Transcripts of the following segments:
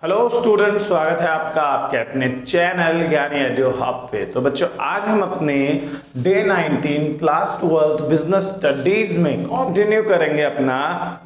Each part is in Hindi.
हेलो स्टूडेंट, स्वागत है आपका आपके अपने चैनल ज्ञानी एडू हब पे। तो बच्चों, आज हम अपने डे 19 क्लास 12 बिजनेस स्टडीज में कंटिन्यू करेंगे अपना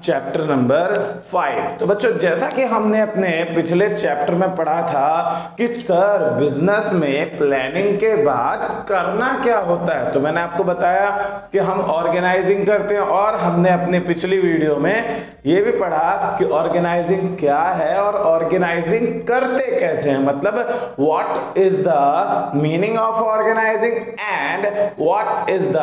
चैप्टर नंबर 5। तो बच्चों, जैसा कि हमने अपने पिछले चैप्टर में पढ़ा था कि सर बिजनेस में प्लानिंग के बाद करना क्या होता है, तो मैंने आपको बताया कि हम ऑर्गेनाइजिंग करते हैं और हमने अपने पिछली वीडियो में ये भी पढ़ा कि ऑर्गेनाइजिंग क्या है और ऑर्गेनाइजिंग करते कैसे हैं, मतलब what is the meaning of organising and what is the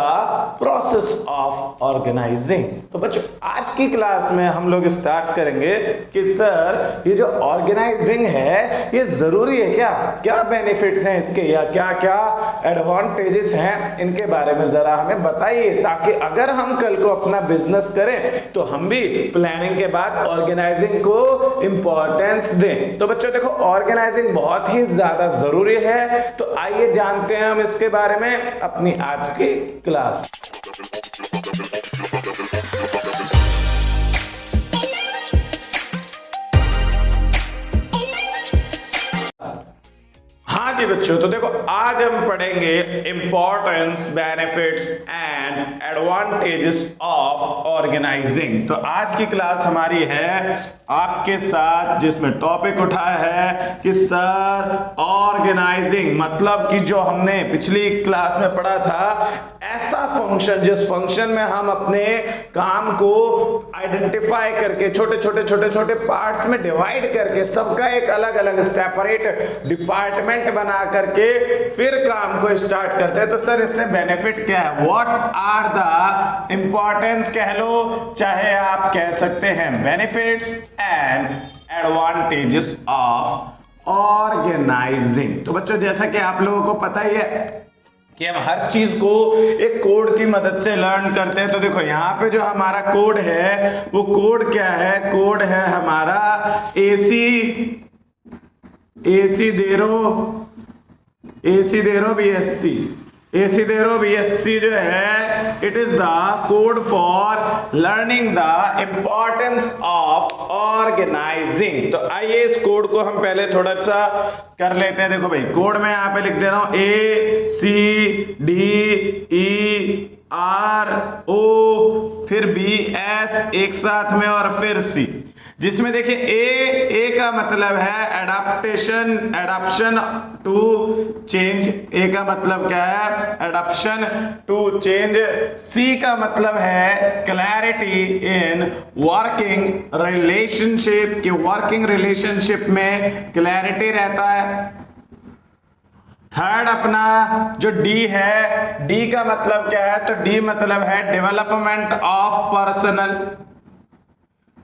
process of organising. तो बच्चों, आज की क्लास में हम लोग स्टार्ट करेंगे कि सर ये जो ऑर्गेनाइजिंग है ये जरूरी है क्या, क्या बेनिफिट्स हैं इसके या क्या क्या एडवांटेजेस हैं, इनके बारे में जरा हमें बताइए, ताकि अगर हम कल को अपना बिजनेस करें तो हम भी प्लानिंग के बाद ऑर्गेनाइजिंग को इंपॉर्टेंस दें। तो बच्चों देखो, ऑर्गेनाइजिंग बहुत ही ज्यादा जरूरी है, तो आइए जानते हैं हम इसके बारे में अपनी आज की क्लास। हाँ जी बच्चों, तो देखो आज हम पढ़ेंगे importance, benefits and advantages of organising. तो आज की क्लास हमारी है आपके साथ, जिसमें टॉपिक उठाया है कि सर ऑर्गेनाइजिंग मतलब कि जो हमने पिछली क्लास में पढ़ा था, ऐसा फंक्शन जिस फंक्शन में हम अपने काम को आइडेंटिफाई करके छोटे छोटे पार्ट्स में डिवाइड करके सबका एक अलग अलग सेपरेट डिपार्टमेंट बना करके फिर काम को स्टार्ट करते हैं। तो सर इससे बेनिफिट क्या है, व्हाट आर द इंपॉर्टेंस कह लो, चाहे आप कह सकते हैं benefits and advantages of organising. तो बच्चों, जैसा कि आप लोगों को पता ही है कि हम हर चीज को एक कोड की मदद से लर्न करते हैं। तो देखो यहाँ पे जो हमारा कोड है वो कोड क्या है, कोड है हमारा AC देरो BSc जो है, it is the code for learning the importance of organising. तो आइए इस कोड को हम पहले थोड़ा सा कर लेते हैं। देखो भाई, कोड में यहाँ पे लिख दे रहा हूं ACDERO फिर BS एक साथ में और फिर C, जिसमें देखिए ए का मतलब है एडाप्शन टू चेंज। ए का मतलब क्या है, एडाप्शन टू चेंज। सी का मतलब है क्लैरिटी इन वर्किंग रिलेशनशिप, कि वर्किंग रिलेशनशिप में क्लैरिटी रहता है। थर्ड अपना जो डी है, डी का मतलब क्या है, तो डी मतलब है development of personal,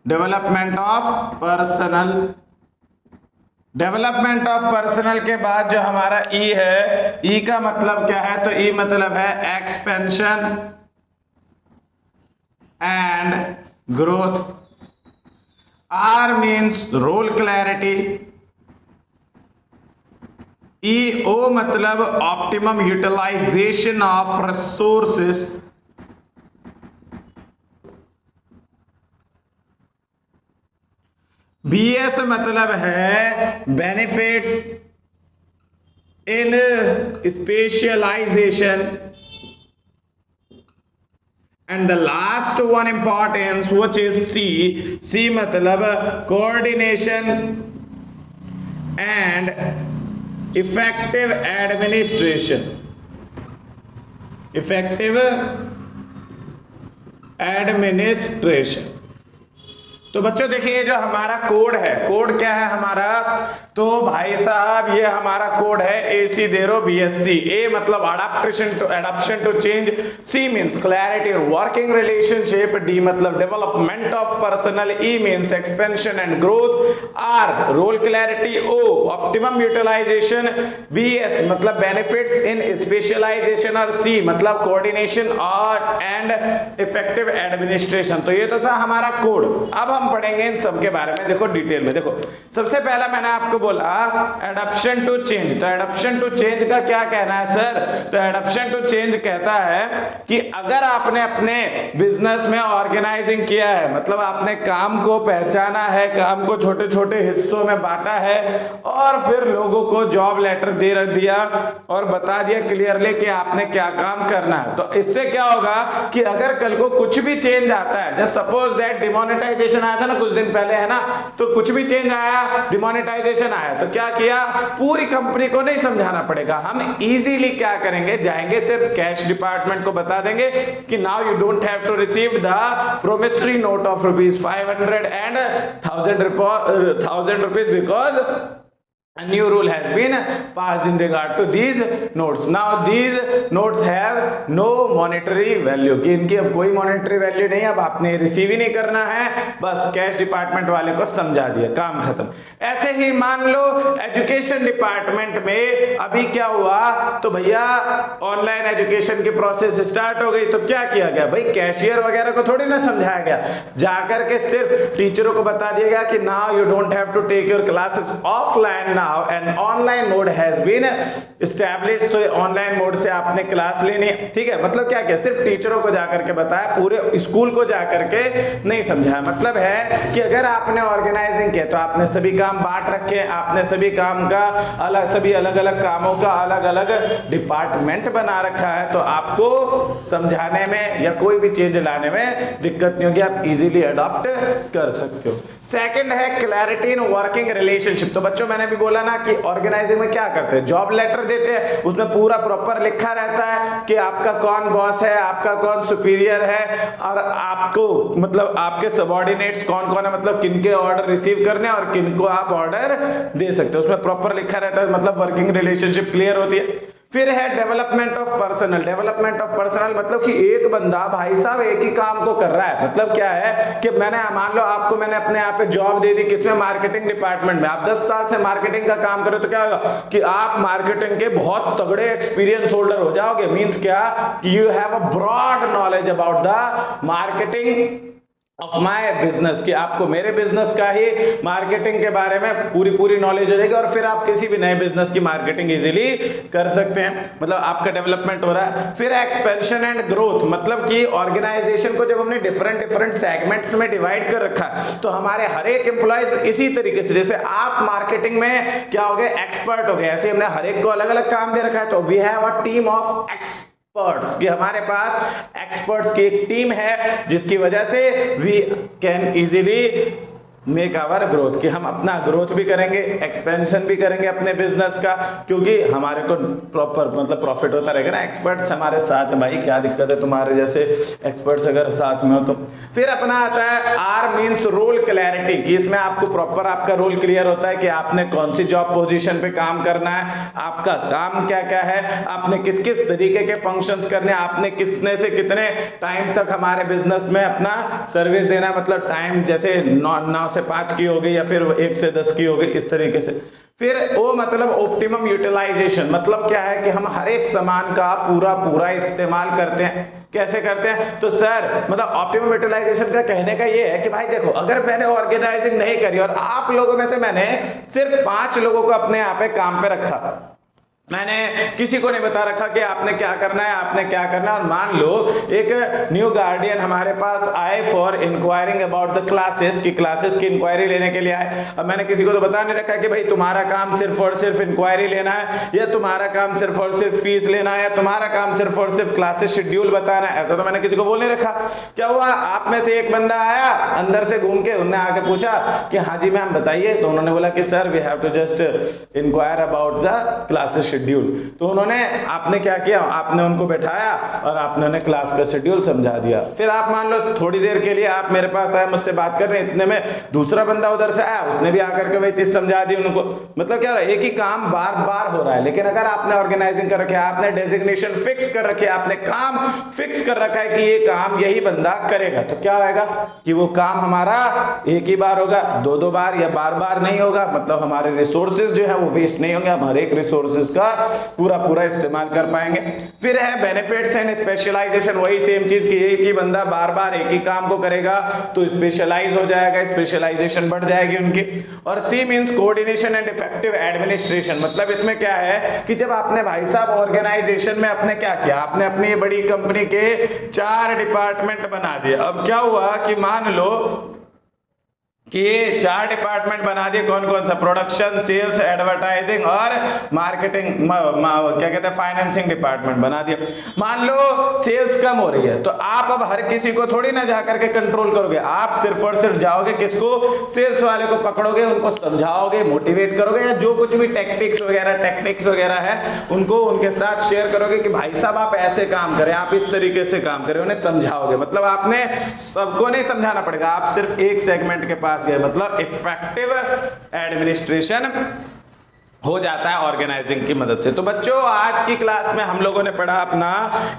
development of personal के बाद जो हमारा ई है, ई का मतलब क्या है, तो ई मतलब है expansion and growth. R means role clarity. ई ओ मतलब optimum utilization of resources. BS मतलब है benefits in specialization. And the last one importance which is C मतलब कोऑर्डिनेशन एंड इफेक्टिव एडमिनिस्ट्रेशन। तो बच्चों देखिए, ये जो हमारा कोड है, कोड क्या है हमारा, तो भाई साहब ये हमारा कोड है ACDERO BSc। A मतलब adoption to change, C means clarity in working relationship, D मतलब development of personal, E means expansion and growth, R role clarity, O optimum utilisation, BS मतलब बेनिफिट्स इन स्पेशलाइजेशन और C मतलब कोऑर्डिनेशन और एंड इफेक्टिव एडमिनिस्ट्रेशन। तो ये तो था हमारा कोड। अब हम पढ़ेंगे इन सब के बारे में, देखो डिटेल में। देखो सबसे पहला मैंने आपको बोला एडॉप्शन टू चेंज। तो एडॉप्शन टू चेंज का क्या कहना है सर? तो एडॉप्शन टू चेंज कहता है कि अगर आपने अपने बिजनेस में ऑर्गेनाइजिंग किया है, मतलब आपने काम को पहचाना है, काम को छोटे छोटे हिस्सों में बांटा है और फिर लोगों को जॉब लेटर दे दिया और बता दिया क्लियरली कि आपने क्या काम करना है, तो इससे क्या होगा कि अगर कल को कुछ भी चेंज आता है, जस्ट सपोज दैट डिमोनेटाइजेशन आया था ना कुछ दिन पहले, है ना, तो कुछ भी चेंज आया, डिमोनेटाइजेशन आया, तो क्या किया, पूरी कंपनी को नहीं समझाना पड़ेगा, हम इजीली क्या करेंगे, जाएंगे सिर्फ कैश डिपार्टमेंट को बता देंगे कि now you don't have to receive the promissory note of ₹500 and 1000 rupees because a new rule has been passed in regard to these notes. Now these notes have no monetary value, कि इनकी अब कोई monetary value नहीं, अब आपने रिसीव ही नहीं करना है, बस कैश डिपार्टमेंट वाले को समझा दिया, काम खत्म। ऐसे ही मान लो एजुकेशन डिपार्टमेंट में अभी क्या हुआ, तो भैया ऑनलाइन एजुकेशन की प्रोसेस स्टार्ट हो गई, तो क्या किया गया भाई, कैशियर वगैरह को थोड़ी ना समझाया गया, जाकर के सिर्फ टीचरों को बता दिया गया कि now you don't have to take your classes offline, now an online mode has been established. तो ऑनलाइन मोड से आपने क्लास लेनी है, ठीक है, मतलब क्या क्या, सिर्फ टीचरों को जाकर के बताया, पूरे स्कूल को जाकर के नहीं समझाया। मतलब है कि अगर आपने ऑर्गेनाइजिंग किया तो आपने सभी काम बांट रखे, आपने सभी काम का सभी अलग अलग कामों का अलग अलग डिपार्टमेंट बना रखा है, तो आपको समझाने में या कोई भी चेंज लाने में दिक्कत नहीं होगी, आप इजीली अडॉप्ट कर सकते हो। सेकंड है क्लैरिटी इन वर्किंग रिलेशनशिप। तो बच्चों मैंने भी बोला ना कि ऑर्गेनाइजिंग में क्या करते हैं, जॉब लेटर देते हैं, उसमें पूरा प्रॉपर लिखा रहता है कि आपका कौन बॉस है, आपका कौन सुपीरियर है, और आपको मतलब आपके सबऑर्डिनेट्स कौन कौन है, मतलब किनके ऑर्डर रिसीव करने और किनको आप ऑर्डर दे सकते हो, उसमें प्रॉपर लिखा रहता है, मतलब वर्किंग रिलेशनशिप क्लियर होती है। फिर है development of personal. Development of personal मतलब कि एक बंदा भाई साहब एक ही काम को कर रहा है, मतलब क्या है कि मैंने मान लो आपको मैंने अपने यहाँ पे जॉब दे दी, किसमें, मार्केटिंग डिपार्टमेंट में, आप 10 साल से मार्केटिंग का काम करो, तो क्या होगा कि आप मार्केटिंग के बहुत तगड़े एक्सपीरियंस होल्डर हो जाओगे। मींस क्या कि you have a broad knowledge about the marketing of my business, कि आपको मेरे बिजनेस का ही मार्केटिंग के बारे में पूरी नॉलेज हो जाएगी और फिर आप किसी भी नए बिजनेस की मार्केटिंग इजीली कर सकते हैं, मतलब आपका डेवलपमेंट हो रहा है। फिर एक्सपेंशन एंड ग्रोथ, मतलब कि ऑर्गेनाइजेशन को जब हमने डिफरेंट सेगमेंट्स में डिवाइड कर रखा है, तो हमारे हर एक एम्प्लॉइज इसी तरीके से, जैसे आप मार्केटिंग में क्या हो गए, एक्सपर्ट हो गए, ऐसे हमने हर एक को अलग अलग काम दे रखा है। तो we have a team of experts, कि हमारे पास एक्सपर्ट्स की एक टीम है, जिसकी वजह से we can easily make our growth, कि हम अपना ग्रोथ भी करेंगे, एक्सपेंशन भी करेंगे अपने बिजनेस का, क्योंकि हमारे को प्रॉपर मतलब प्रॉफिट होता रहेगा ना, एक्सपर्ट्स हमारे साथ हैं भाई, क्या दिक्कत है तुम्हारे जैसे एक्सपर्ट्स अगर साथ में हो तो। फिर अपना आता है आर मींस रोल क्लैरिटी, कि इसमें आपको प्रॉपर आपका रोल क्लियर होता है कि आपने कौन सी जॉब पोजीशन पे काम करना है, आपका काम क्या क्या है, आपने किस किस तरीके के फंक्शंस करने, आपने कितने से कितने टाइम तक हमारे बिजनेस में अपना सर्विस देना है, मतलब टाइम जैसे 9 से 5 की हो गई या फिर 1 से 10 की हो गई, इस तरीके से। फिर वो मतलब ऑप्टिमम यूटिलाइजेशन, मतलब क्या है कि हम हर एक सामान का पूरा इस्तेमाल करते हैं। कैसे करते हैं, तो सर मतलब ऑप्टिमम यूटिलाइजेशन का कहने का ये है कि भाई देखो, अगर मैंने ऑर्गेनाइजिंग नहीं करी और आप लोगों में से मैंने सिर्फ 5 लोगों को अपने यहाँ पे काम पे रखा, मैंने किसी को नहीं बता रखा कि आपने क्या करना है, आपने क्या करना है, और मान लो एक न्यू गार्डियन हमारे पास आए for enquiring about the classes, की क्लासेस की इंक्वायरी लेने के लिए आए। अब मैंने किसी को तो बता नहीं रखा कि भाई तुम्हारा काम सिर्फ और सिर्फ इंक्वायरी लेना है, या तुम्हारा काम सिर्फ और सिर्फ फीस लेना है, या तुम्हारा काम सिर्फ और सिर्फ क्लासेस शेड्यूल बताना है, ऐसा तो मैंने किसी को बोल नहीं रखा। क्या हुआ, आप में से एक बंदा आया अंदर से घूम के, उन्होंने आके पूछा कि हाँ जी मैम बताइए, तो उन्होंने बोला कि sir we have to just enquire about the classes schedule. तो उन्होंने आपने क्या किया, आपने उनको बैठाया और आपने उन्हें क्लास का शेड्यूल समझा दिया। फिर आप मान लो थोड़ी देर के लिए आप मेरे पास आए, मुझसे बात कर रहे हैं, इतने में दूसरा बंदा उधर से आया, उसने भी आकर के वही चीज समझा दी उनको। मतलब क्या हो रहा है, एक ही काम बार बार हो रहा है। लेकिन अगर आपने ऑर्गेनाइजिंग कर रखे, आपने डेजिग्नेशन फिक्स कर रखे, आपने काम फिक्स कर रखा है कि ये काम यही बंदा करेगा, तो क्या होगा कि वो काम हमारा एक ही बार होगा, 2-2 बार या बार बार नहीं होगा। मतलब हमारे रिसोर्सेज जो है वो वेस्ट नहीं होंगे, हम हर एक रिसोर्सेज का उनका पूरा इस्तेमाल कर पाएंगे। फिर है बेनिफिट्स एंड स्पेशलाइजेशन, वही सेम चीज की एक ही बंदा बार बार एक ही काम को करेगा तो स्पेशलाइज हो जाएगा, स्पेशलाइजेशन बढ़ जाएगी उनकी। और C means coordination and effective administration, मतलब इसमें क्या है कि जब आपने भाई साहब ऑर्गेनाइजेशन में आपने क्या किया, आपने अपनी ये बड़ी कंपनी के 4 डिपार्टमेंट बना दिए। अब क्या हुआ कि मान लो कि ये 4 डिपार्टमेंट बना दिए, कौन कौन सा, प्रोडक्शन, सेल्स, एडवर्टाइजिंग और मार्केटिंग, क्या कहते हैं, फाइनेंसिंग डिपार्टमेंट बना दिया। मान लो सेल्स कम हो रही है तो आप अब हर किसी को थोड़ी ना जाकर के कंट्रोल करोगे, आप सिर्फ और सिर्फ जाओगे किसको, सेल्स वाले को पकड़ोगे, उनको समझाओगे, मोटिवेट करोगे, या जो कुछ भी टेक्टिक्स वगैरह है उनको उनके साथ शेयर करोगे कि भाई साहब आप ऐसे काम करें, आप इस तरीके से काम करें, उन्हें समझाओगे। मतलब आपने सबको नहीं समझाना पड़ेगा, आप सिर्फ एक सेगमेंट के पास गए, मतलब इफेक्टिव एडमिनिस्ट्रेशन हो जाता है ऑर्गेनाइजिंग की मदद से। तो बच्चों आज की क्लास में हम लोगों ने पढ़ा अपना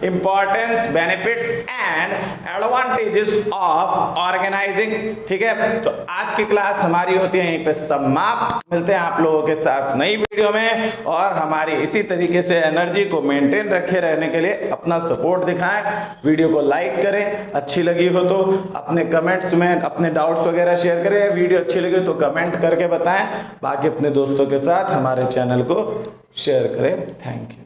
importance, benefits and advantages of organising, ठीक है। तो आज की क्लास हमारी होती है यहीं पे समाप्त। मिलते हैं आप लोगों के साथ नई वीडियो में, और हमारी इसी तरीके से एनर्जी को मेंटेन रखे रहने के लिए अपना सपोर्ट दिखाएं, वीडियो को लाइक करें, अच्छी लगी हो तो अपने कमेंट्स में अपने डाउट्स वगैरह शेयर करें, वीडियो अच्छी लगी तो कमेंट करके बताएं, बाकी अपने दोस्तों के साथ हमारे चैनल को शेयर करें। Thank you.